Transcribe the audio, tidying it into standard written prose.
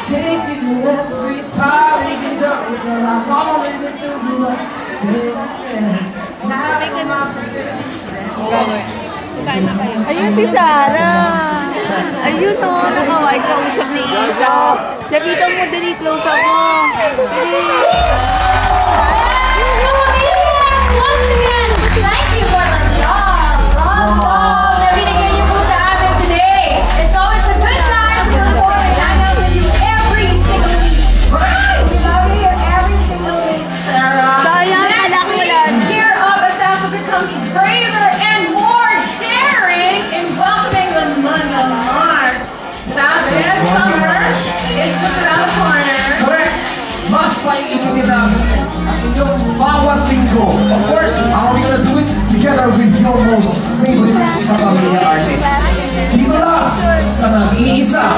take you to every party you don't feel I'm only the new love, baby. Now I'm out Ayun si Sarah. Ayun o, nakaway kausap ni Isa. Lapitan mo, dali, close up mo. Dali. Once again, thank you for the love na binigyan niyo po sa amin today. It's always a good time to perform and hang out with you every single week. Right! We love you here every single week, Sarah. Sayang, anak mo yan. Year of Asasa becomes braver and more daring in welcoming the month of March. Travis, summer is just around the corner. correct. Mas paiinitin namin ang inyong bawat linggo. Of course, how are we gonna do it? Together with your most favorite sa pamilya artists. Dito lang sa nag-iisa